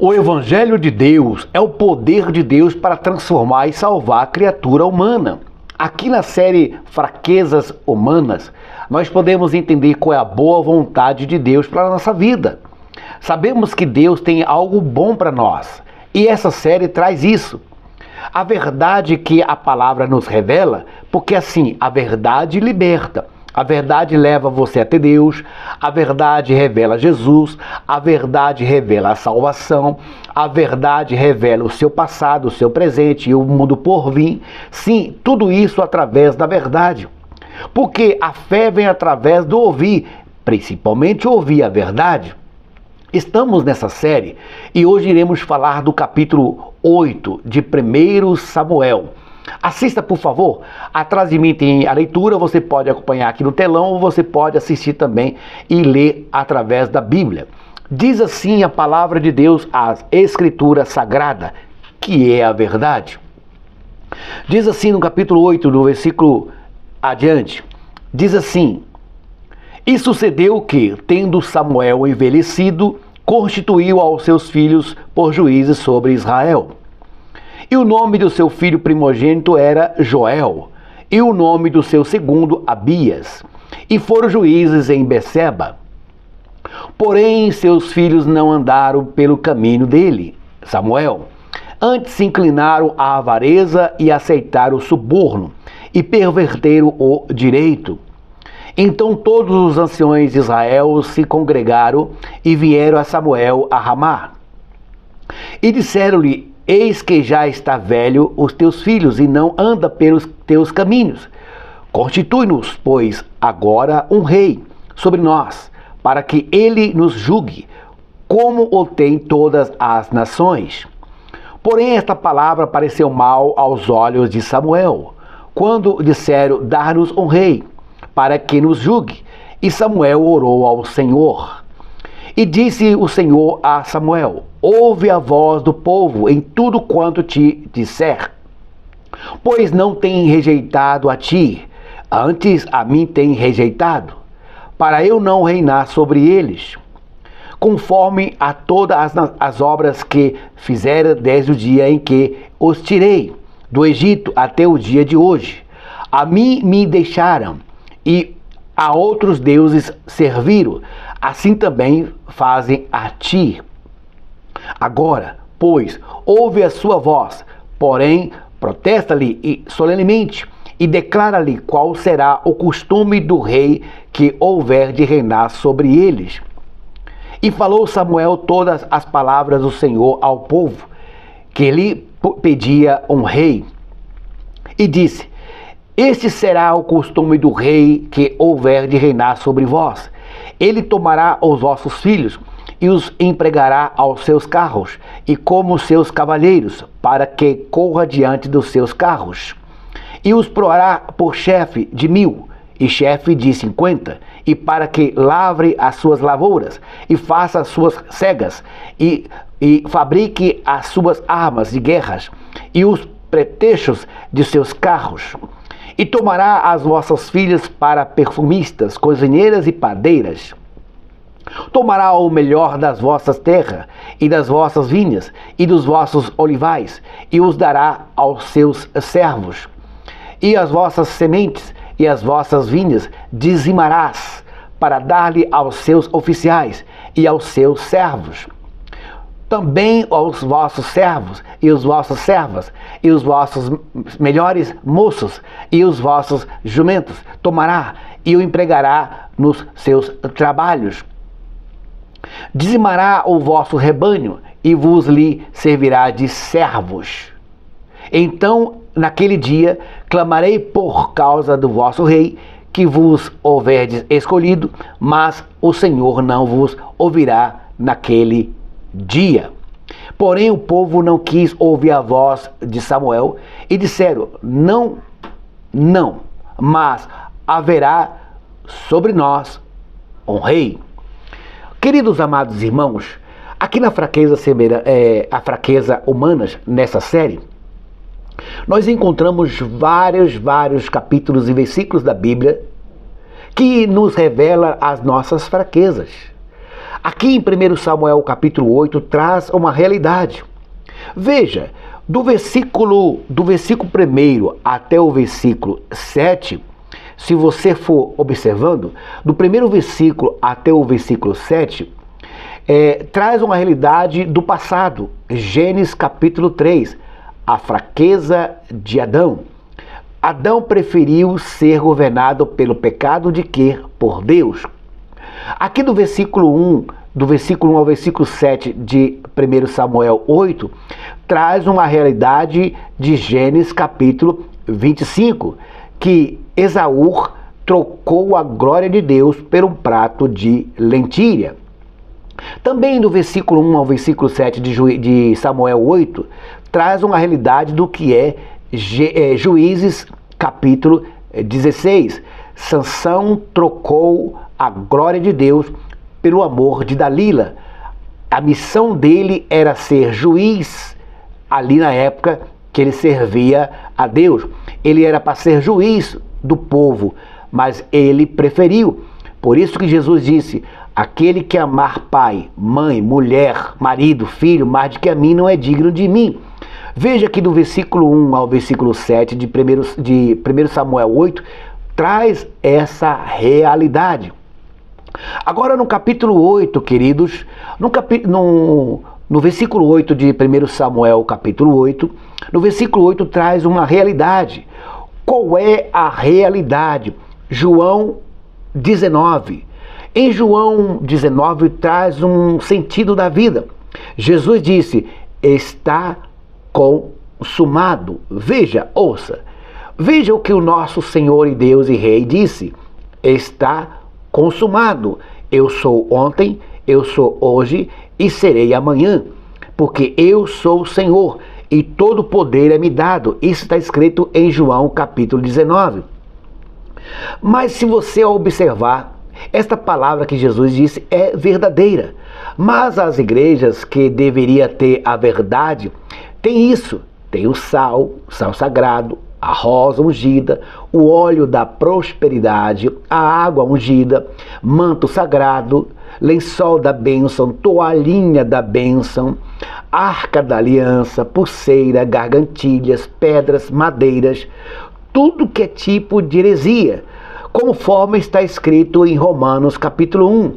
O Evangelho de Deus é o poder de Deus para transformar e salvar a criatura humana. Aqui na série Fraquezas Humanas, nós podemos entender qual é a boa vontade de Deus para a nossa vida. Sabemos que Deus tem algo bom para nós e essa série traz isso. A verdade que a palavra nos revela, porque assim, a verdade liberta. A verdade leva você até Deus, a verdade revela Jesus, a verdade revela a salvação, a verdade revela o seu passado, o seu presente e o mundo por vir. Sim, tudo isso através da verdade. Porque a fé vem através do ouvir, principalmente ouvir a verdade. Estamos nessa série e hoje iremos falar do capítulo 8 de 1 Samuel. Assista, por favor. Atrás de mim tem a leitura, você pode acompanhar aqui no telão ou você pode assistir também e ler através da Bíblia. Diz assim a palavra de Deus, a Escritura Sagrada, que é a verdade. Diz assim no capítulo 8, no versículo adiante, diz assim: E sucedeu que, tendo Samuel envelhecido, constituiu aos seus filhos por juízes sobre Israel. E o nome do seu filho primogênito era Joel, e o nome do seu segundo, Abias. E foram juízes em Beceba. Porém, seus filhos não andaram pelo caminho dele, Samuel. Antes se inclinaram à avareza e aceitaram o suborno, e perverteram o direito. Então todos os anciões de Israel se congregaram e vieram a Samuel a Ramá. E disseram-lhe: Eis que já está velho os teus filhos e não anda pelos teus caminhos. Constitui-nos, pois, agora um rei sobre nós, para que ele nos julgue, como o tem todas as nações. Porém, esta palavra pareceu mal aos olhos de Samuel, quando disseram: Dar-nos um rei, para que nos julgue. E Samuel orou ao Senhor. E disse o Senhor a Samuel: Ouve a voz do povo em tudo quanto te disser, pois não tem rejeitado a ti, antes a mim tem rejeitado, para eu não reinar sobre eles, conforme a todas as obras que fizeram desde o dia em que os tirei do Egito até o dia de hoje. A mim me deixaram, e a outros deuses serviram, assim também fazem a ti. Agora, pois, ouve a sua voz, porém, protesta-lhe solenemente e declara-lhe qual será o costume do rei que houver de reinar sobre eles. E falou Samuel todas as palavras do Senhor ao povo, que lhe pedia um rei. E disse: Este será o costume do rei que houver de reinar sobre vós. Ele tomará os vossos filhos e os empregará aos seus carros e como seus cavalheiros, para que corra diante dos seus carros. E os porá por chefe de 1000 e chefe de 50, e para que lavre as suas lavouras e faça as suas cegas e fabrique as suas armas de guerras e os pretextos de seus carros. E tomará as vossas filhas para perfumistas, cozinheiras e padeiras. Tomará o melhor das vossas terras e das vossas vinhas e dos vossos olivais, e os dará aos seus servos. E as vossas sementes e as vossas vinhas dizimarás, para dar-lhe aos seus oficiais e aos seus servos. Também aos vossos servos e os vossas servas e os vossos melhores moços e os vossos jumentos tomará e o empregará nos seus trabalhos. Dizimará o vosso rebanho e vos lhe servirá de servos. Então, naquele dia, clamarei por causa do vosso rei, que vos houverdes escolhido, mas o Senhor não vos ouvirá naquele dia. Porém o povo não quis ouvir a voz de Samuel e disseram: Não, mas haverá sobre nós um rei. Queridos amados irmãos, aqui na a fraqueza humanas, nessa série, nós encontramos vários capítulos e versículos da Bíblia que nos revela as nossas fraquezas. Aqui em 1 Samuel capítulo 8 traz uma realidade. Veja, do versículo 1 até o versículo 7, se você for observando, do primeiro versículo até o versículo 7, traz uma realidade do passado. Gênesis capítulo 3, a fraqueza de Adão. Adão preferiu ser governado pelo pecado de quê? Por Deus. Aqui do versículo 1 ao versículo 7 de 1 Samuel 8, traz uma realidade de Gênesis capítulo 25, que Esaú trocou a glória de Deus por um prato de lentilha. Também do versículo 1 ao versículo 7 de Samuel 8, traz uma realidade do que é Juízes capítulo 16. Sansão trocou a glória de Deus pelo amor de Dalila. A missão dele era ser juiz ali na época que ele servia a Deus. Ele era para ser juiz do povo, mas ele preferiu. Por isso que Jesus disse: aquele que amar pai, mãe, mulher, marido, filho, mais do que a mim, não é digno de mim. Veja que do versículo 1 ao versículo 7 de 1 Samuel 8, traz essa realidade. Agora no capítulo 8, queridos, no versículo 8 de 1 Samuel capítulo 8, no versículo 8 traz uma realidade. Qual é a realidade? João 19. Em João 19 traz um sentido da vida. Jesus disse: está consumado. Veja, ouça. Veja o que o nosso Senhor e Deus e Rei disse: está consumado. Eu sou ontem, eu sou hoje e serei amanhã, porque eu sou o Senhor e todo poder é me dado. Isso está escrito em João capítulo 19. Mas se você observar, esta palavra que Jesus disse é verdadeira. Mas as igrejas que deveriam ter a verdade, tem isso. Tem o sal sagrado, a rosa ungida, o óleo da prosperidade, a água ungida, manto sagrado, lençol da bênção, toalhinha da bênção, arca da aliança, pulseira, gargantilhas, pedras, madeiras, tudo que é tipo de heresia, conforme está escrito em Romanos capítulo 1.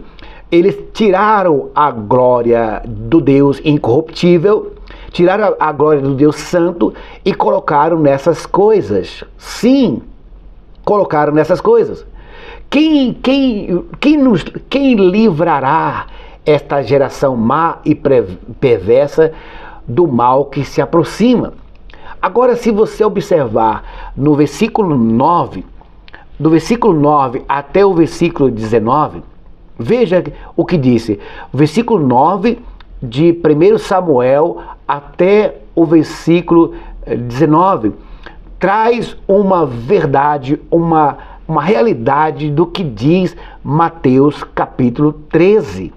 Eles tiraram a glória do Deus incorruptível, tiraram a glória do Deus santo e colocaram nessas coisas. Sim, colocaram nessas coisas. Quem livrará esta geração má e perversa do mal que se aproxima? Agora, se você observar no versículo 9, do versículo 9 até o versículo 19, veja o que disse. O versículo 9 de 1 Samuel até o versículo 19 traz uma verdade, uma realidade do que diz Mateus capítulo 13.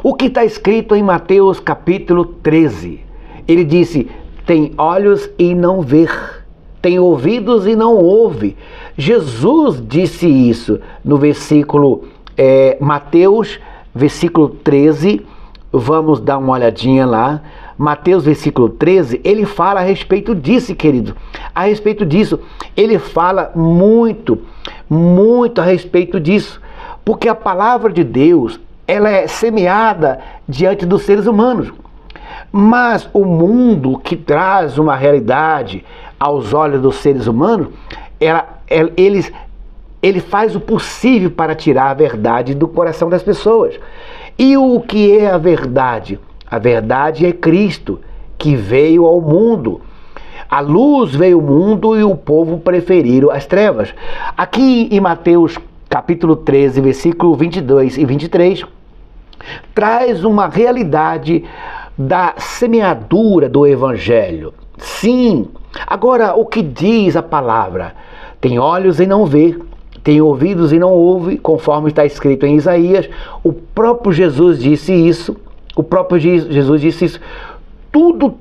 O que está escrito em Mateus capítulo 13? Ele disse: tem olhos e não ver, tem ouvidos e não ouve. Jesus disse isso no versículo Mateus, versículo 13, vamos dar uma olhadinha lá. Mateus, versículo 13, ele fala a respeito disso, querido. A respeito disso, ele fala muito, muito a respeito disso. Porque a palavra de Deus, ela é semeada diante dos seres humanos. Mas o mundo que traz uma realidade aos olhos dos seres humanos, ele faz o possível para tirar a verdade do coração das pessoas. E o que é a verdade? A verdade é Cristo, que veio ao mundo. A luz veio ao mundo e o povo preferiram as trevas. Aqui em Mateus capítulo 13, versículo 22 e 23, traz uma realidade da semeadura do Evangelho. Sim, agora o que diz a palavra? Tem olhos e não vê, tem ouvidos e não ouve, conforme está escrito em Isaías. O próprio Jesus disse isso. O próprio Jesus disse isso. Tudo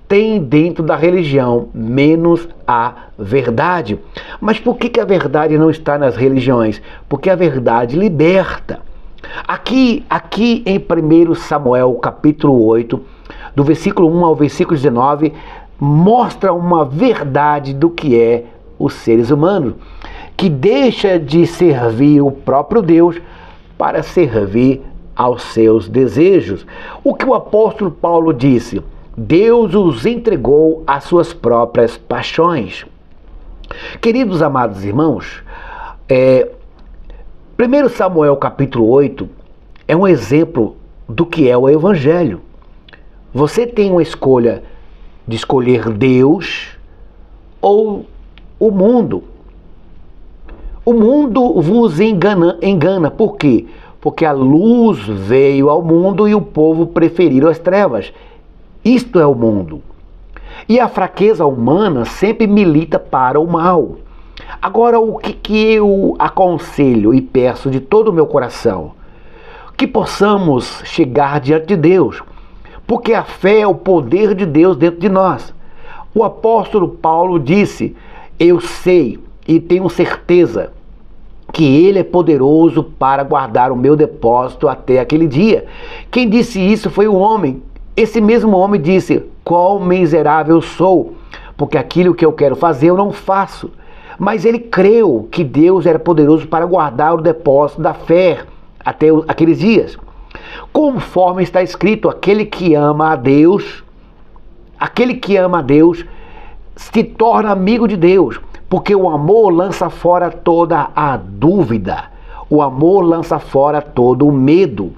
tem dentro da religião, menos a verdade. Mas por que a verdade não está nas religiões? Porque a verdade liberta. Aqui em 1 Samuel, capítulo 8, do versículo 1 ao versículo 19, mostra uma verdade do que é os seres humanos, que deixa de servir o próprio Deus para servir aos seus desejos. O que o apóstolo Paulo disse: Deus os entregou às suas próprias paixões. Queridos amados irmãos, 1 Samuel capítulo 8 é um exemplo do que é o Evangelho. Você tem uma escolha de escolher Deus ou o mundo. O mundo vos engana. Por quê? Porque a luz veio ao mundo e o povo preferiu as trevas. Isto é o mundo. E a fraqueza humana sempre milita para o mal. Agora, o que eu aconselho e peço de todo o meu coração? Que possamos chegar diante de Deus, porque a fé é o poder de Deus dentro de nós. O apóstolo Paulo disse: eu sei e tenho certeza que Ele é poderoso para guardar o meu depósito até aquele dia. Quem disse isso foi o homem. Esse mesmo homem disse: quão miserável sou, porque aquilo que eu quero fazer eu não faço. Mas ele creu que Deus era poderoso para guardar o depósito da fé até aqueles dias. Conforme está escrito, aquele que ama a Deus se torna amigo de Deus, porque o amor lança fora toda a dúvida, o amor lança fora todo o medo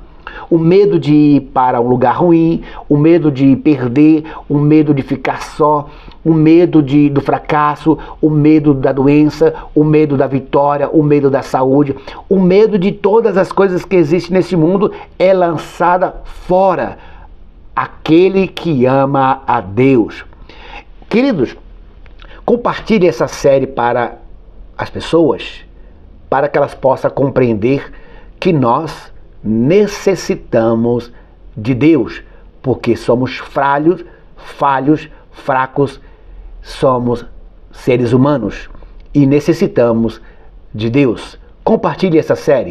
de ir para um lugar ruim, o medo de perder, o medo de ficar só, o medo do fracasso, o medo da doença, o medo da vitória, o medo da saúde, o medo de todas as coisas que existem nesse mundo é lançada fora. Aquele que ama a Deus. Queridos, compartilhe essa série para as pessoas, para que elas possam compreender que nós necessitamos de Deus, porque somos falhos, fracos, somos seres humanos e necessitamos de Deus. Compartilhe essa série.